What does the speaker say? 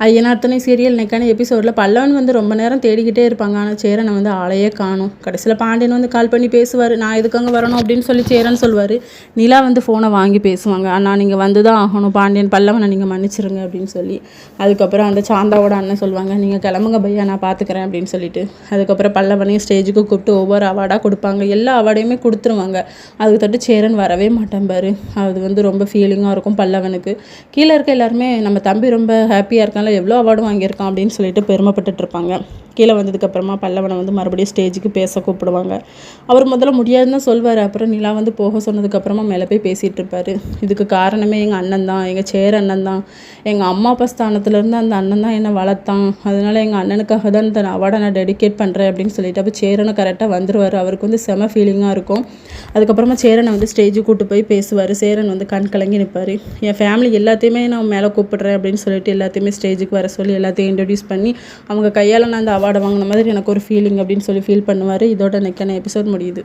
ஐயனார்த்துணை serial நெக்கான எபிசோடில் பல்லவன் வந்து ரொம்ப நேரம் தேடிக்கிட்டே இருப்பாங்க. ஆனால் சேரனை வந்து ஆளையே காணும். கடைசியில் பாண்டியன் வந்து கால் பண்ணி பேசுவார். நான் எதுக்கு வரணும் அப்படின்னு சொல்லி சேரன் சொல்லுவார். நிலா வந்து ஃபோனை வாங்கி பேசுவாங்க. அண்ணா நீங்கள் வந்து தான் ஆகணும், பாண்டியன் பல்லவனை நீங்கள் மன்னிச்சிருங்க அப்படின்னு சொல்லி. அதுக்கப்புறம் அந்த சாந்தாவோட அண்ணன் சொல்லுவாங்க, நீங்கள் கிளம்புங்க பையா, நான் பார்த்துக்கிறேன் அப்படின்னு சொல்லிட்டு. அதுக்கப்புறம் பல்லவனையும் ஸ்டேஜுக்கு கூப்பிட்டு ஒவ்வொரு அவார்டாக கொடுப்பாங்க. எல்லா அவார்டையுமே கொடுத்துருவாங்க. அதுக்கு தட்டு சேரன் வரவே மாட்டேன் பாரு. அது வந்து ரொம்ப ஃபீலிங்காக இருக்கும் பல்லவனுக்கு. கீழே இருக்க எல்லாருமே நம்ம தம்பி ரொம்ப ஹாப்பியாக இருக்கான்ல, எவ்வளோ அவார்டும் வாங்கியிருக்கான் அப்படின்னு சொல்லிட்டு பெருமைப்பட்டுட்டு இருப்பாங்க. கீழே வந்ததுக்கப்புறமா பல்லவனை வந்து மறுபடியும் ஸ்டேஜுக்கு பேச கூப்பிடுவாங்க. அவர் முதல்ல முடியாதுன்னு தான் சொல்வார். அப்புறம் நிலா வந்து போக சொன்னதுக்கப்புறமா மேலே போய் பேசிகிட்டு இருப்பார். இதுக்கு காரணமே எங்கள் அண்ணன் தான், எங்கள் சேர அண்ணன் தான். எங்கள் அம்மா அப்பா ஸ்தானத்துலேருந்து அந்த அண்ணன் தான் என்னை வளர்த்தான். அதனால் எங்கள் அண்ணனுக்காக தான் இந்த அவார்டை நான் டெடிகேட் பண்ணுறேன் அப்படின்னு சொல்லிட்டு அப்போ சேரனை கரெக்டாக வந்துடுவார். அவருக்கு வந்து செம ஃபீலிங்காக இருக்கும். அதுக்கப்புறமா சேரனை வந்து ஸ்டேஜுக்கு கூப்பிட்டு போய் பேசுவார். சேரன் வந்து கண் கலங்கி நிற்பார். என் ஃபேமிலி எல்லாத்தையுமே நான் மேலே கூப்பிடுறேன் அப்படின்னு சொல்லிட்டு எல்லாத்தையுமே ஸ்டேஜுக்கு வர சொல்லி எல்லாத்தையும் இன்ட்ரடியூஸ் பண்ணி அவங்க கையால் நான் அந்த அவார்டை வாங்கின மாதிரி எனக்கு ஒரு ஃபீலிங் அப்படின்னு சொல்லி ஃபீல் பண்ணுவார். இதோட நெக்கான எபிசோட் முடியுது.